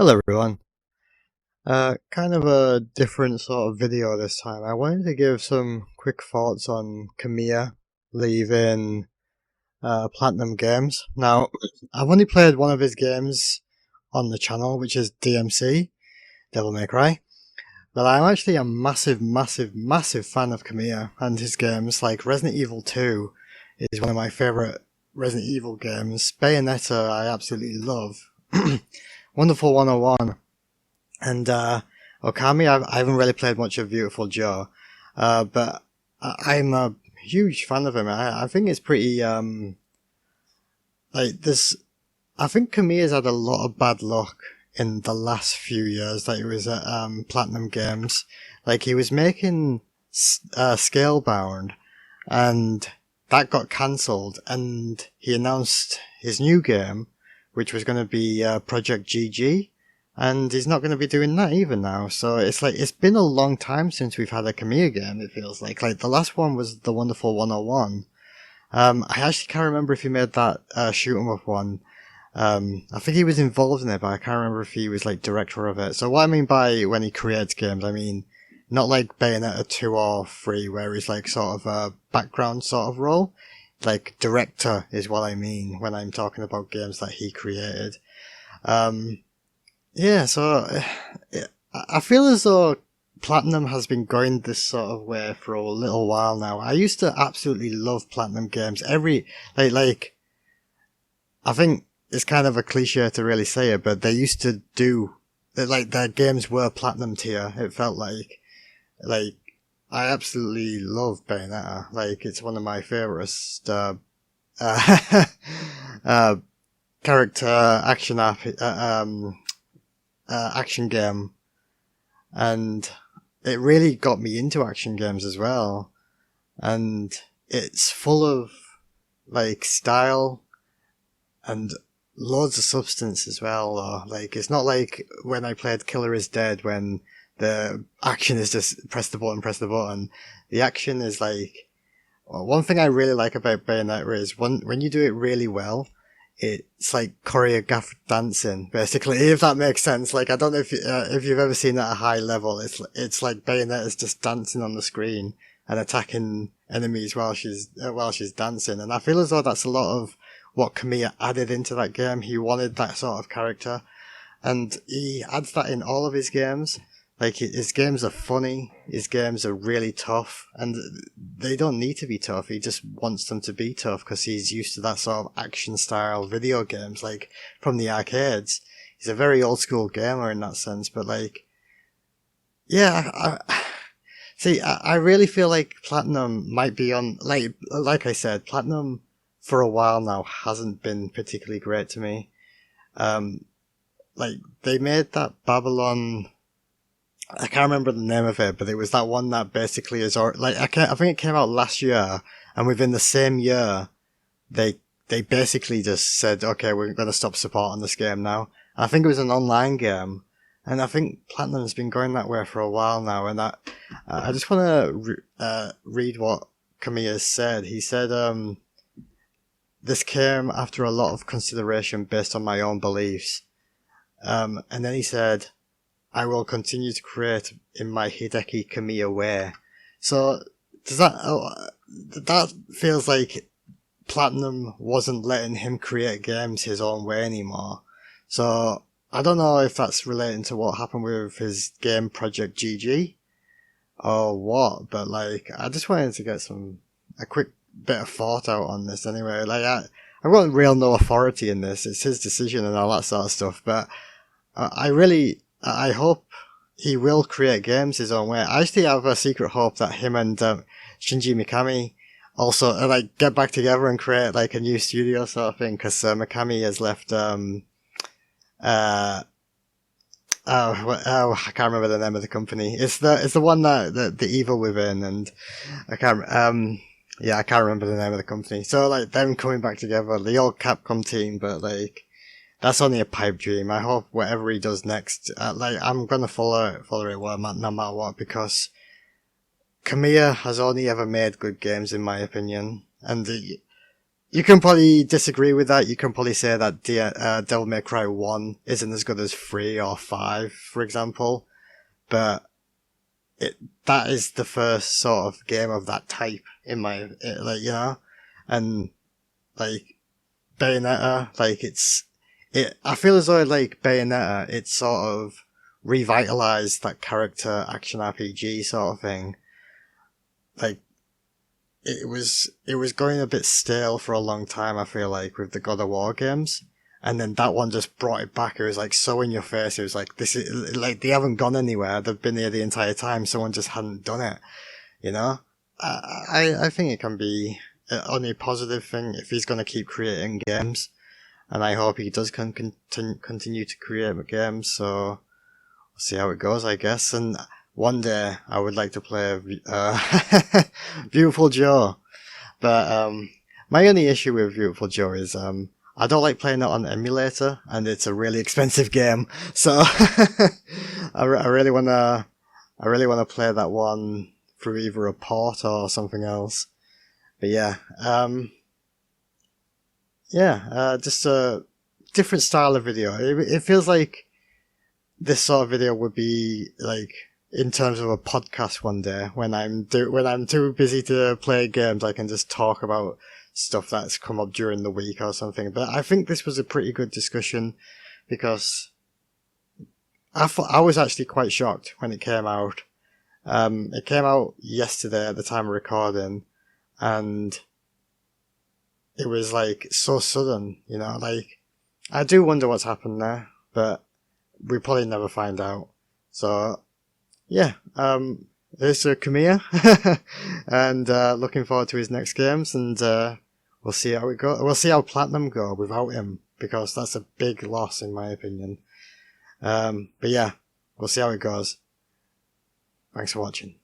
Hello everyone. Kind of a different sort of video this time. I wanted to give some quick thoughts on Kamiya leaving Platinum Games. Now, I've only played one of his games on the channel, which is DMC, Devil May Cry. But I'm actually a massive fan of Kamiya and his games. Like Resident Evil 2 is one of my favourite Resident Evil games. Bayonetta I absolutely love. Wonderful 101. And Okami, I haven't really played much of Beautiful Joe, but I'm a huge fan of him. I think it's pretty like this. I think Kamiya's had a lot of bad luck in the last few years that he was at Platinum Games. Like he was making Scalebound, and that got cancelled, and he announced his new game, which was going to be Project GG. And he's not going to be doing that either now. So it's like, it's been a long time since we've had a Kamiya game, it feels like. Like, the last one was the Wonderful 101. I actually can't remember if he made that shoot 'em up one. I think he was involved in it, but I can't remember if he was, like, director of it. So what I mean by when he creates games, I mean, not like Bayonetta 2 or 3, where he's, like, sort of a background sort of role. Like, director is what I mean when I'm talking about games that he created. Yeah, so I feel as though Platinum has been going this sort of way for a little while now. I used to absolutely love Platinum games. Like I think it's kind of a cliche to really say it, but they used to do like their games were Platinum tier. It felt like I absolutely love Bayonetta. Like it's one of my favorites. Uh, character action game, and it really got me into action games as well. And it's full of like style and loads of substance as well. Though. Like it's not like when I played Killer is Dead when the action is just press the button. The action is like one thing I really like about Bayonetta is when you do it really well, it's like choreographed dancing, basically, if that makes sense. Like, I don't know if you've ever seen it at a high level. It's like Bayonetta's just dancing on the screen and attacking enemies while she's dancing. And I feel as though that's a lot of what Kamiya added into that game. He wanted that sort of character, and he adds that in all of his games. Like, his games are funny, his games are really tough, and they don't need to be tough, he just wants them to be tough because he's used to that sort of action-style video games, like, from the arcades. He's a very old-school gamer in that sense, but, like, yeah, I really feel like Platinum might be on, like I said, Platinum for a while now hasn't been particularly great to me. Like, they made that Babylon... I can't remember the name of it, but it was that one that basically is like I think it came out last year, and within the same year, they basically just said, okay, we're going to stop supporting this game now. And I think it was an online game, and I think Platinum's been going that way for a while now. And I just want to read what Kamiya said. He said, "This came after a lot of consideration based on my own beliefs," and then he said, "I will continue to create in my Hideki Kamiya way." So does that feels like Platinum wasn't letting him create games his own way anymore. So I don't know if that's relating to what happened with his game Project GG or what, but like I just wanted to get a quick bit of thought out on this anyway. Like I've got real no authority in this. It's his decision and all that sort of stuff, but I hope he will create games his own way. I actually have a secret hope that him and Shinji Mikami also like get back together and create like a new studio sort of thing, because Mikami has left I can't remember the name of the company. It's the one that the Evil Within, and I can't I can't remember the name of the company. So like them coming back together, the old Capcom team, but like that's only a pipe dream. I hope whatever he does next, I'm gonna follow it no matter what, because Kamiya has only ever made good games in my opinion, and you can probably disagree with that. You can probably say that Devil May Cry 1 isn't as good as 3 or 5, for example. But that is the first sort of game of that type in my, like, you know? And, like, Bayonetta, like, I feel as though, like, Bayonetta, it sort of revitalized that character action RPG sort of thing. Like, it was going a bit stale for a long time, I feel like, with the God of War games. And then that one just brought it back. It was like so in your face. It was like, this is like, they haven't gone anywhere. They've been here the entire time. Someone just hadn't done it, you know? I think it can be only a positive thing if he's going to keep creating games. And I hope he does continue to create games. So we'll see how it goes, I guess. And one day I would like to play Beautiful Joe. But my only issue with Beautiful Joe is I don't like playing it on emulator, and it's a really expensive game. So I really wanna play that one through either a port or something else. But yeah, just a different style of video. It feels like this sort of video would be like in terms of a podcast one day when I'm too busy to play games. I can just talk about stuff that's come up during the week or something. But I think this was a pretty good discussion because I was actually quite shocked when it came out. It came out yesterday at the time of recording, and it was like so sudden, you know, like I do wonder what's happened there, but we probably never find out. So yeah, there's Kamiya, and looking forward to his next games, and we'll see how it goes. We'll see how Platinum go without him, because that's a big loss in my opinion. But yeah, we'll see how it goes. Thanks for watching.